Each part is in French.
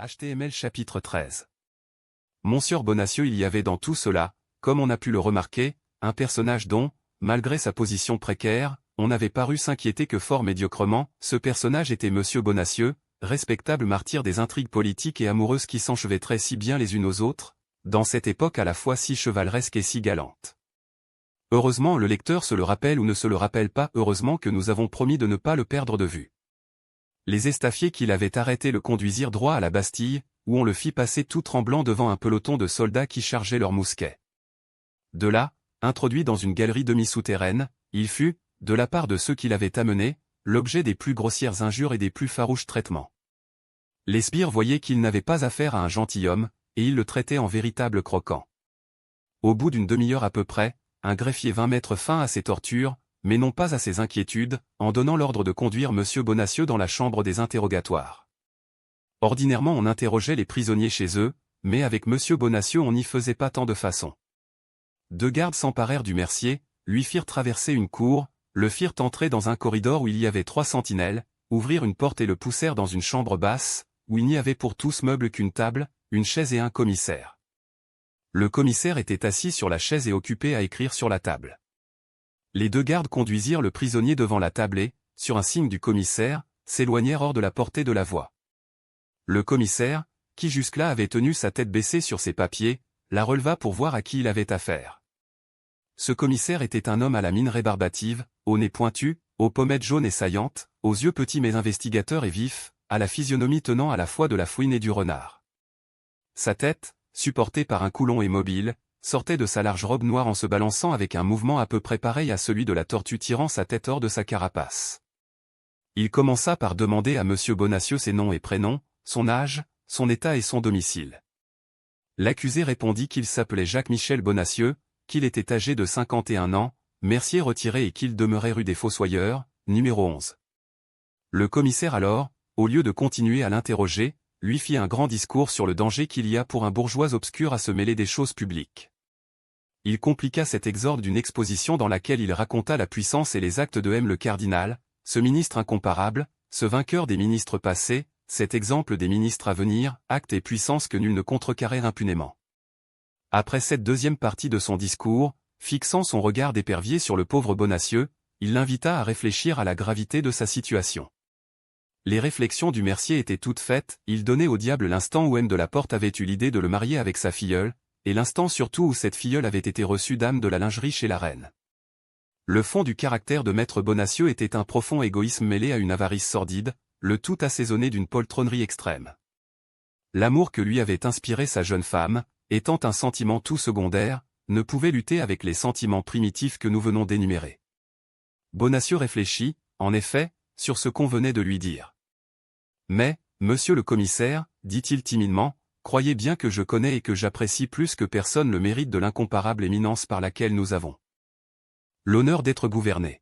HTML chapitre 13. Monsieur Bonacieux, il y avait dans tout cela, comme on a pu le remarquer, un personnage dont, malgré sa position précaire, on n'avait paru s'inquiéter que fort médiocrement. Ce personnage était Monsieur Bonacieux, respectable martyr des intrigues politiques et amoureuses qui s'enchevêtraient si bien les unes aux autres, dans cette époque à la fois si chevaleresque et si galante. Heureusement le lecteur se le rappelle ou ne se le rappelle pas, heureusement que nous avons promis de ne pas le perdre de vue. Les estafiers qui l'avaient arrêté le conduisirent droit à la Bastille, où on le fit passer tout tremblant devant un peloton de soldats qui chargeaient leurs mousquets. De là, introduit dans une galerie demi-souterraine, il fut, de la part de ceux qui l'avaient amené, l'objet des plus grossières injures et des plus farouches traitements. Les sbires voyaient qu'il n'avait pas affaire à un gentilhomme, et ils le traitaient en véritable croquant. Au bout d'une demi-heure à peu près, un greffier vint mettre fin à ses tortures, mais non pas à ses inquiétudes, en donnant l'ordre de conduire Monsieur Bonacieux dans la chambre des interrogatoires. Ordinairement on interrogeait les prisonniers chez eux, mais avec Monsieur Bonacieux on n'y faisait pas tant de façon. Deux gardes s'emparèrent du mercier, lui firent traverser une cour, le firent entrer dans un corridor où il y avait 3 sentinelles, ouvrirent une porte et le poussèrent dans une chambre basse, où il n'y avait pour tous meuble qu'une table, une chaise et un commissaire. Le commissaire était assis sur la chaise et occupé à écrire sur la table. Les deux gardes conduisirent le prisonnier devant la table et, sur un signe du commissaire, s'éloignèrent hors de la portée de la voix. Le commissaire, qui jusque-là avait tenu sa tête baissée sur ses papiers, la releva pour voir à qui il avait affaire. Ce commissaire était un homme à la mine rébarbative, au nez pointu, aux pommettes jaunes et saillantes, aux yeux petits mais investigateurs et vifs, à la physionomie tenant à la fois de la fouine et du renard. Sa tête, supportée par un coulon et mobile, sortait de sa large robe noire en se balançant avec un mouvement à peu près pareil à celui de la tortue tirant sa tête hors de sa carapace. Il commença par demander à Monsieur Bonacieux ses noms et prénoms, son âge, son état et son domicile. L'accusé répondit qu'il s'appelait Jacques-Michel Bonacieux, qu'il était âgé de 51 ans, mercier retiré et qu'il demeurait rue des Fossoyeurs, numéro 11. Le commissaire alors, au lieu de continuer à l'interroger, lui fit un grand discours sur le danger qu'il y a pour un bourgeois obscur à se mêler des choses publiques. Il compliqua cet exorde d'une exposition dans laquelle il raconta la puissance et les actes de M. le cardinal, ce ministre incomparable, ce vainqueur des ministres passés, cet exemple des ministres à venir, actes et puissance que nul ne contrecarrait impunément. Après cette deuxième partie de son discours, fixant son regard d'épervier sur le pauvre Bonacieux, il l'invita à réfléchir à la gravité de sa situation. Les réflexions du mercier étaient toutes faites, il donnait au diable l'instant où M. de la Porte avait eu l'idée de le marier avec sa filleule, et l'instant surtout où cette filleule avait été reçue dame de la lingerie chez la reine. Le fond du caractère de maître Bonacieux était un profond égoïsme mêlé à une avarice sordide, le tout assaisonné d'une poltronnerie extrême. L'amour que lui avait inspiré sa jeune femme, étant un sentiment tout secondaire, ne pouvait lutter avec les sentiments primitifs que nous venons d'énumérer. Bonacieux réfléchit, en effet, sur ce qu'on venait de lui dire. Mais, monsieur le commissaire, dit-il timidement, croyez bien que je connais et que j'apprécie plus que personne le mérite de l'incomparable éminence par laquelle nous avons l'honneur d'être gouvernés.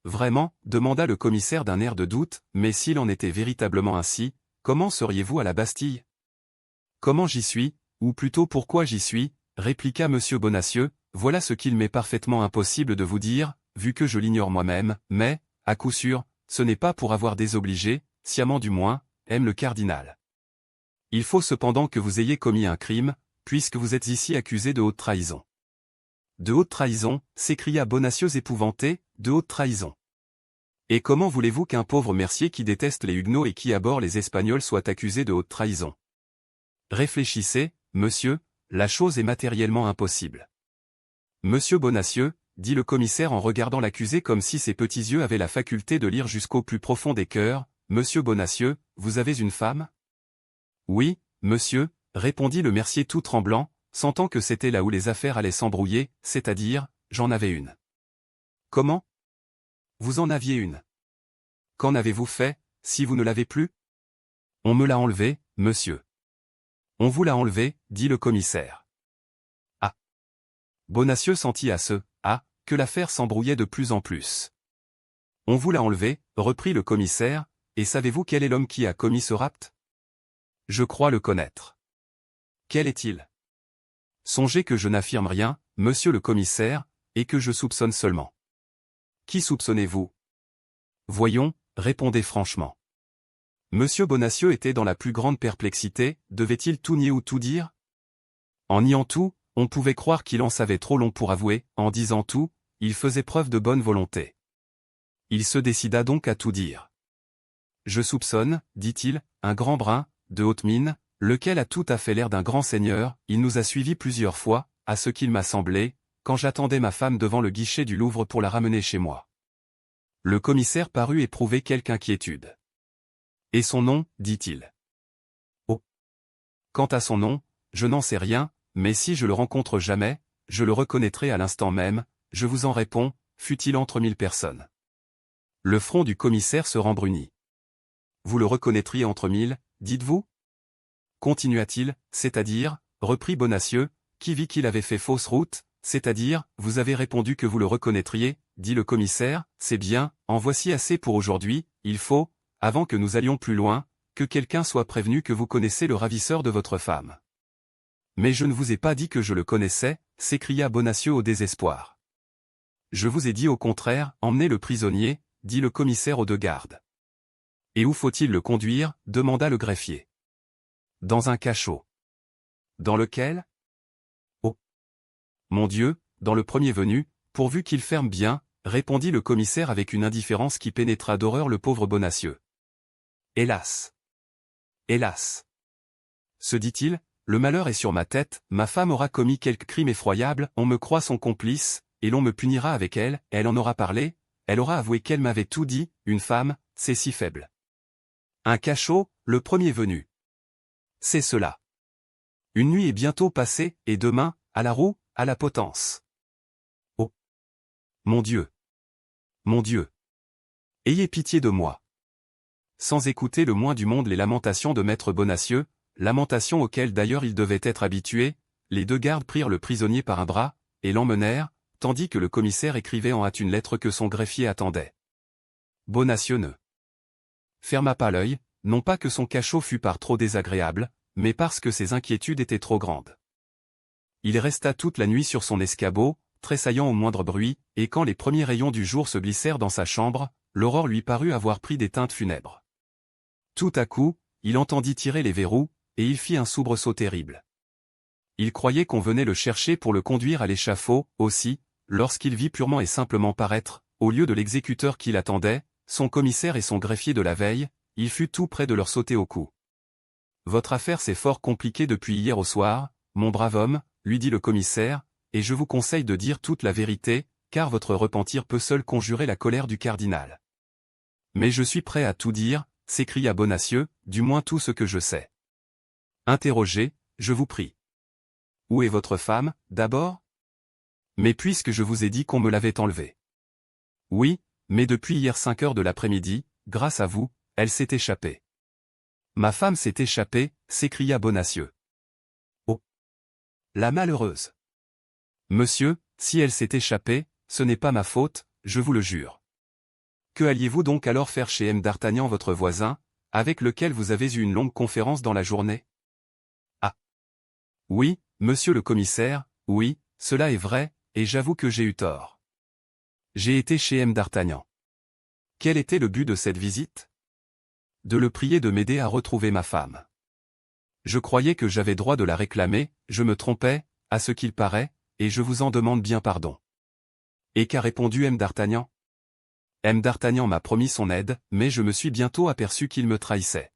Vraiment, demanda le commissaire d'un air de doute, mais s'il en était véritablement ainsi, comment seriez-vous à la Bastille? Comment j'y suis, ou plutôt pourquoi j'y suis, répliqua monsieur Bonacieux, voilà ce qu'il m'est parfaitement impossible de vous dire, vu que je l'ignore moi-même, mais, à coup sûr, ce n'est pas pour avoir désobligé, sciemment du moins, M. le cardinal. Il faut cependant que vous ayez commis un crime, puisque vous êtes ici accusé de haute trahison. De haute trahison, s'écria Bonacieux épouvanté, de haute trahison. Et comment voulez-vous qu'un pauvre mercier qui déteste les Huguenots et qui abhorre les Espagnols soit accusé de haute trahison? Réfléchissez, monsieur, la chose est matériellement impossible. Monsieur Bonacieux, dit le commissaire en regardant l'accusé comme si ses petits yeux avaient la faculté de lire jusqu'au plus profond des cœurs, monsieur Bonacieux, vous avez une femme? Oui, monsieur, répondit le mercier tout tremblant, sentant que c'était là où les affaires allaient s'embrouiller, c'est-à-dire, j'en avais une. Comment? Vous en aviez une. Qu'en avez-vous fait, si vous ne l'avez plus? On me l'a enlevée, monsieur. On vous l'a enlevée, dit le commissaire. Ah. Bonacieux sentit à ce « ah » que l'affaire s'embrouillait de plus en plus. On vous l'a enlevée, reprit le commissaire, et savez-vous quel est l'homme qui a commis ce rapt? Je crois le connaître. Quel est-il? Songez que je n'affirme rien, monsieur le commissaire, et que je soupçonne seulement. Qui soupçonnez-vous? Voyons, répondez franchement. Monsieur Bonacieux était dans la plus grande perplexité, devait-il tout nier ou tout dire? En niant tout, on pouvait croire qu'il en savait trop long pour avouer, en disant tout, il faisait preuve de bonne volonté. Il se décida donc à tout dire. Je soupçonne, dit-il, un grand brun, de haute mine, lequel a tout à fait l'air d'un grand seigneur, il nous a suivis plusieurs fois, à ce qu'il m'a semblé, quand j'attendais ma femme devant le guichet du Louvre pour la ramener chez moi. Le commissaire parut éprouver quelque inquiétude. Et son nom, dit-il. Oh. Quant à son nom, je n'en sais rien, mais si je le rencontre jamais, je le reconnaîtrai à l'instant même, je vous en réponds, fût-il entre 1000 personnes. Le front du commissaire se rembrunit. Vous le reconnaîtriez entre 1000, dites-vous? Continua-t-il, c'est-à-dire, reprit Bonacieux, qui vit qu'il avait fait fausse route, c'est-à-dire, vous avez répondu que vous le reconnaîtriez, dit le commissaire, c'est bien, en voici assez pour aujourd'hui, il faut, avant que nous allions plus loin, que quelqu'un soit prévenu que vous connaissez le ravisseur de votre femme. Mais je ne vous ai pas dit que je le connaissais, s'écria Bonacieux au désespoir. Je vous ai dit au contraire, emmenez le prisonnier, dit le commissaire aux deux gardes. Et où faut-il le conduire, demanda le greffier. Dans un cachot. Dans lequel? Oh. Mon Dieu, dans le premier venu, pourvu qu'il ferme bien, répondit le commissaire avec une indifférence qui pénétra d'horreur le pauvre Bonacieux. Hélas! Hélas! Se dit-il, le malheur est sur ma tête, ma femme aura commis quelque crime effroyable, on me croit son complice, et l'on me punira avec elle, elle en aura parlé, elle aura avoué qu'elle m'avait tout dit, une femme, c'est si faible. Un cachot, le premier venu. C'est cela. Une nuit est bientôt passée, et demain, à la roue, à la potence. Oh! Mon Dieu! Mon Dieu! Ayez pitié de moi. Sans écouter le moins du monde les lamentations de maître Bonacieux, lamentations auxquelles d'ailleurs il devait être habitué, les deux gardes prirent le prisonnier par un bras, et l'emmenèrent, tandis que le commissaire écrivait en hâte une lettre que son greffier attendait. Bonacieux ne ferma pas l'œil, non pas que son cachot fût par trop désagréable, mais parce que ses inquiétudes étaient trop grandes. Il resta toute la nuit sur son escabeau, tressaillant au moindre bruit, et quand les premiers rayons du jour se glissèrent dans sa chambre, l'aurore lui parut avoir pris des teintes funèbres. Tout à coup, il entendit tirer les verrous, et il fit un soubresaut terrible. Il croyait qu'on venait le chercher pour le conduire à l'échafaud, aussi, lorsqu'il vit purement et simplement paraître, au lieu de l'exécuteur qui l'attendait, son commissaire et son greffier de la veille, il fut tout près de leur sauter au cou. « Votre affaire s'est fort compliquée depuis hier au soir, mon brave homme, lui dit le commissaire, et je vous conseille de dire toute la vérité, car votre repentir peut seul conjurer la colère du cardinal. Mais je suis prêt à tout dire, s'écria Bonacieux, du moins tout ce que je sais. Interrogez, je vous prie. Où est votre femme, d'abord? Mais puisque je vous ai dit qu'on me l'avait enlevée. Oui, mais depuis hier 5 heures de l'après-midi, grâce à vous, elle s'est échappée. Ma femme s'est échappée, s'écria Bonacieux. Oh! La malheureuse! Monsieur, si elle s'est échappée, ce n'est pas ma faute, je vous le jure. Que alliez-vous donc alors faire chez M. d'Artagnan votre voisin, avec lequel vous avez eu une longue conférence dans la journée? Ah! Oui, monsieur le commissaire, oui, cela est vrai, et j'avoue que j'ai eu tort. J'ai été chez M. d'Artagnan. Quel était le but de cette visite? De le prier de m'aider à retrouver ma femme. Je croyais que j'avais droit de la réclamer, je me trompais, à ce qu'il paraît, et je vous en demande bien pardon. Et qu'a répondu M. d'Artagnan? M. d'Artagnan m'a promis son aide, mais je me suis bientôt aperçu qu'il me trahissait.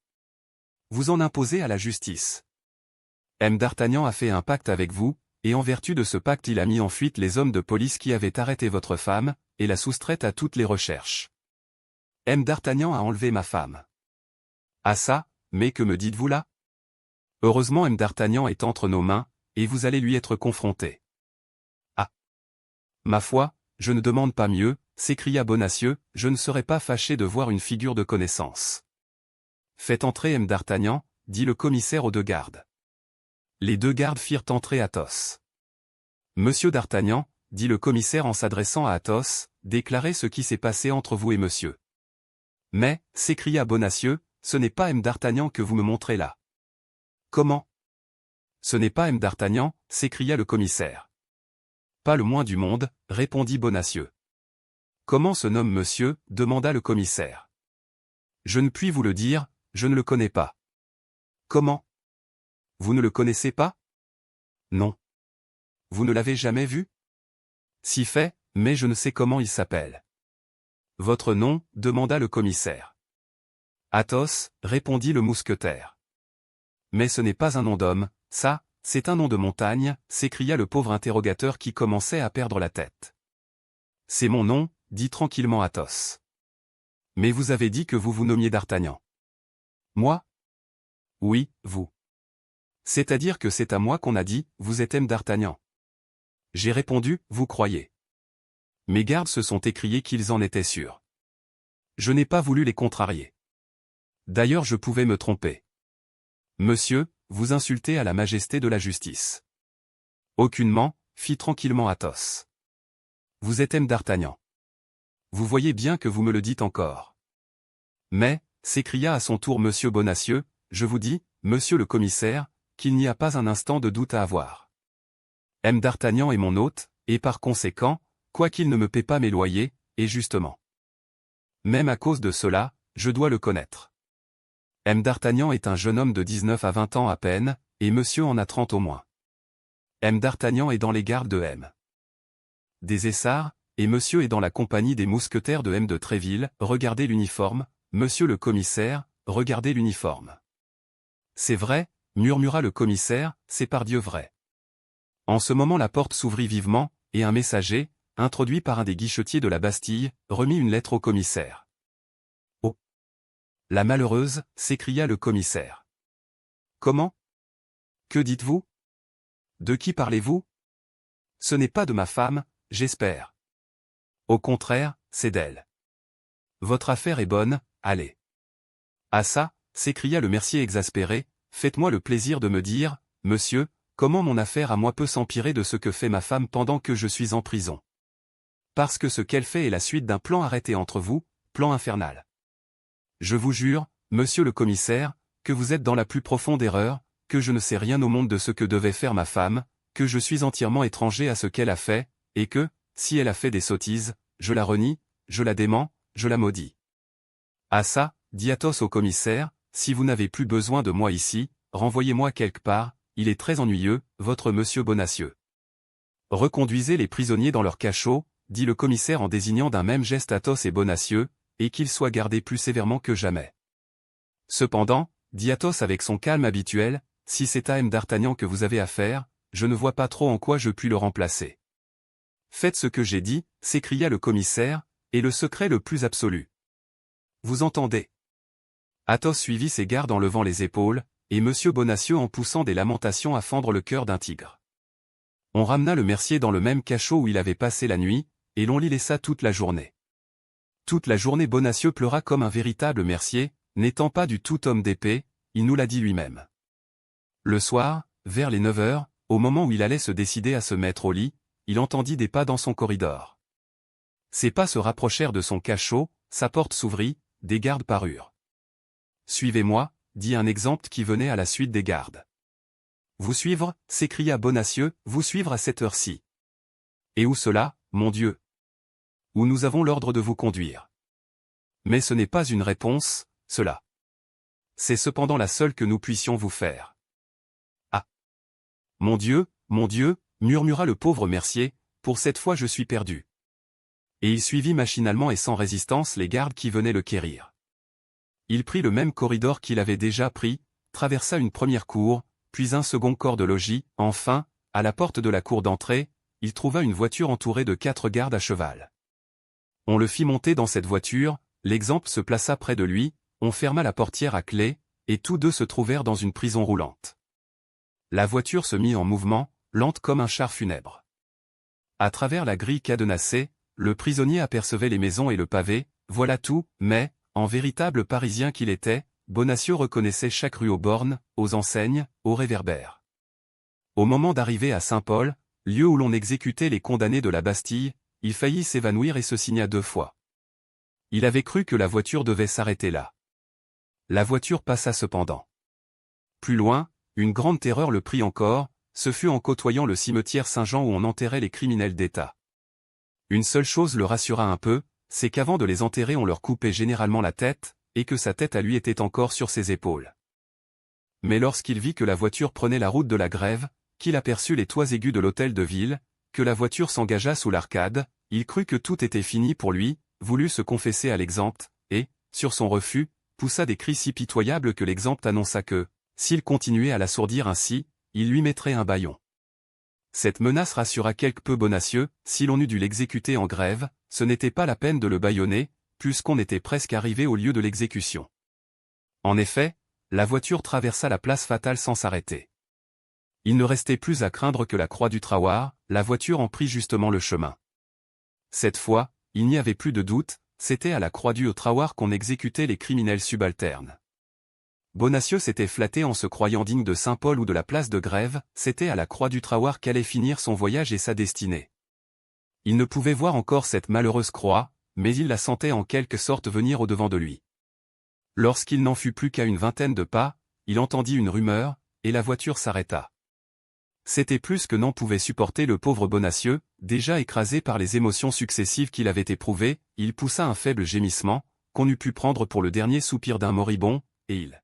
Vous en imposez à la justice. M. d'Artagnan a fait un pacte avec vous, et en vertu de ce pacte il a mis en fuite les hommes de police qui avaient arrêté votre femme, et la soustraite à toutes les recherches. M. d'Artagnan a enlevé ma femme. Ah ça, mais que me dites-vous là? Heureusement M. d'Artagnan est entre nos mains, et vous allez lui être confronté. Ah! Ma foi, je ne demande pas mieux, s'écria Bonacieux, je ne serais pas fâché de voir une figure de connaissance. Faites entrer M. d'Artagnan, dit le commissaire aux deux gardes. Les deux gardes firent entrer Athos. Monsieur d'Artagnan, dit le commissaire en s'adressant à Athos, déclarez ce qui s'est passé entre vous et monsieur. Mais, s'écria Bonacieux, ce n'est pas M. d'Artagnan que vous me montrez là. Comment? Ce n'est pas M. d'Artagnan, s'écria le commissaire. Pas le moins du monde, répondit Bonacieux. Comment se nomme monsieur, demanda le commissaire. Je ne puis vous le dire, je ne le connais pas. Comment? Vous ne le connaissez pas? Non. Vous ne l'avez jamais vu? Si fait, mais je ne sais comment il s'appelle. Votre nom? Demanda le commissaire. Athos, répondit le mousquetaire. Mais ce n'est pas un nom d'homme, ça, c'est un nom de montagne, s'écria le pauvre interrogateur qui commençait à perdre la tête. C'est mon nom, dit tranquillement Athos. Mais vous avez dit que vous vous nommiez d'Artagnan. Moi? Oui, vous. C'est-à-dire que c'est à moi qu'on a dit, vous êtes M. d'Artagnan. J'ai répondu, vous croyez. Mes gardes se sont écriés qu'ils en étaient sûrs. Je n'ai pas voulu les contrarier. D'ailleurs je pouvais me tromper. Monsieur, vous insultez à la majesté de la justice. Aucunement, fit tranquillement Athos. Vous êtes M. d'Artagnan. Vous voyez bien que vous me le dites encore. Mais, s'écria à son tour Monsieur Bonacieux, je vous dis, Monsieur le commissaire, qu'il n'y a pas un instant de doute à avoir. M. d'Artagnan est mon hôte, et par conséquent, quoiqu'il ne me paie pas mes loyers, et justement. Même à cause de cela, je dois le connaître. M. d'Artagnan est un jeune homme de 19 à 20 ans à peine, et monsieur en a 30 au moins. M. d'Artagnan est dans les gardes de M. des Essarts, et monsieur est dans la compagnie des mousquetaires de M. de Tréville, regardez l'uniforme, monsieur le commissaire, regardez l'uniforme. C'est vrai, murmura le commissaire, c'est pardieu vrai. En ce moment la porte s'ouvrit vivement, et un messager, introduit par un des guichetiers de la Bastille, remit une lettre au commissaire. Oh! La malheureuse, s'écria le commissaire. Comment? Que dites-vous? De qui parlez-vous? Ce n'est pas de ma femme, j'espère. Au contraire, c'est d'elle. Votre affaire est bonne, allez. Ah ça, s'écria le mercier exaspéré, faites-moi le plaisir de me dire, monsieur, comment mon affaire à moi peut s'empirer de ce que fait ma femme pendant que je suis en prison. Parce que ce qu'elle fait est la suite d'un plan arrêté entre vous, plan infernal. Je vous jure, monsieur le commissaire, que vous êtes dans la plus profonde erreur, que je ne sais rien au monde de ce que devait faire ma femme, que je suis entièrement étranger à ce qu'elle a fait, et que, si elle a fait des sottises, je la renie, je la dément, je la maudis. Ah ça, dit Athos au commissaire, si vous n'avez plus besoin de moi ici, renvoyez-moi quelque part, il est très ennuyeux, votre monsieur Bonacieux. Reconduisez les prisonniers dans leur cachot, dit le commissaire en désignant d'un même geste Athos et Bonacieux, et qu'ils soient gardés plus sévèrement que jamais. Cependant, dit Athos avec son calme habituel, si c'est à M. d'Artagnan que vous avez affaire, je ne vois pas trop en quoi je puis le remplacer. Faites ce que j'ai dit, s'écria le commissaire, et le secret le plus absolu. Vous entendez? Athos suivit ses gardes en levant les épaules, et M. Bonacieux en poussant des lamentations à fendre le cœur d'un tigre. On ramena le mercier dans le même cachot où il avait passé la nuit, et l'on l'y laissa toute la journée. Toute la journée Bonacieux pleura comme un véritable mercier, n'étant pas du tout homme d'épée, il nous l'a dit lui-même. Le soir, vers les 9 heures, au moment où il allait se décider à se mettre au lit, il entendit des pas dans son corridor. Ces pas se rapprochèrent de son cachot, sa porte s'ouvrit, des gardes parurent. « Suivez-moi » dit un exempt qui venait à la suite des gardes. « Vous suivre » s'écria Bonacieux, « vous suivre à cette heure-ci. »« Et où cela, mon Dieu ?»« Où nous avons l'ordre de vous conduire. » Mais ce n'est pas une réponse, cela. C'est cependant la seule que nous puissions vous faire. « Ah ! Mon Dieu, murmura le pauvre mercier, pour cette fois je suis perdu. » Et il suivit machinalement et sans résistance les gardes qui venaient le quérir. Il prit le même corridor qu'il avait déjà pris, traversa une première cour, puis un second corps de logis, enfin, à la porte de la cour d'entrée, il trouva une voiture entourée de 4 gardes à cheval. On le fit monter dans cette voiture, l'exempt se plaça près de lui, on ferma la portière à clé, et tous deux se trouvèrent dans une prison roulante. La voiture se mit en mouvement, lente comme un char funèbre. À travers la grille cadenassée, le prisonnier apercevait les maisons et le pavé, voilà tout, mais, en véritable Parisien qu'il était, Bonacieux reconnaissait chaque rue aux bornes, aux enseignes, aux réverbères. Au moment d'arriver à Saint-Paul, lieu où l'on exécutait les condamnés de la Bastille, il faillit s'évanouir et se signa 2 fois. Il avait cru que la voiture devait s'arrêter là. La voiture passa cependant. Plus loin, une grande terreur le prit encore, ce fut en côtoyant le cimetière Saint-Jean où on enterrait les criminels d'État. Une seule chose le rassura un peu, c'est qu'avant de les enterrer on leur coupait généralement la tête, et que sa tête à lui était encore sur ses épaules. Mais lorsqu'il vit que la voiture prenait la route de la Grève, qu'il aperçut les toits aigus de l'hôtel de ville, que la voiture s'engagea sous l'arcade, il crut que tout était fini pour lui, voulut se confesser à l'exempt, et, sur son refus, poussa des cris si pitoyables que l'exempt annonça que, s'il continuait à l'assourdir ainsi, il lui mettrait un bâillon. Cette menace rassura quelque peu Bonacieux, si l'on eût dû l'exécuter en grève, ce n'était pas la peine de le bâillonner, puisqu'on était presque arrivé au lieu de l'exécution. En effet, la voiture traversa la place fatale sans s'arrêter. Il ne restait plus à craindre que la croix du Trahoir, la voiture en prit justement le chemin. Cette fois, il n'y avait plus de doute, c'était à la croix du Trahoir qu'on exécutait les criminels subalternes. Bonacieux s'était flatté en se croyant digne de Saint-Paul ou de la place de Grève, c'était à la croix du Trahoir qu'allait finir son voyage et sa destinée. Il ne pouvait voir encore cette malheureuse croix, mais il la sentait en quelque sorte venir au-devant de lui. Lorsqu'il n'en fut plus qu'à une vingtaine de pas, il entendit une rumeur, et la voiture s'arrêta. C'était plus que n'en pouvait supporter le pauvre Bonacieux, déjà écrasé par les émotions successives qu'il avait éprouvées, il poussa un faible gémissement, qu'on eût pu prendre pour le dernier soupir d'un moribond, et il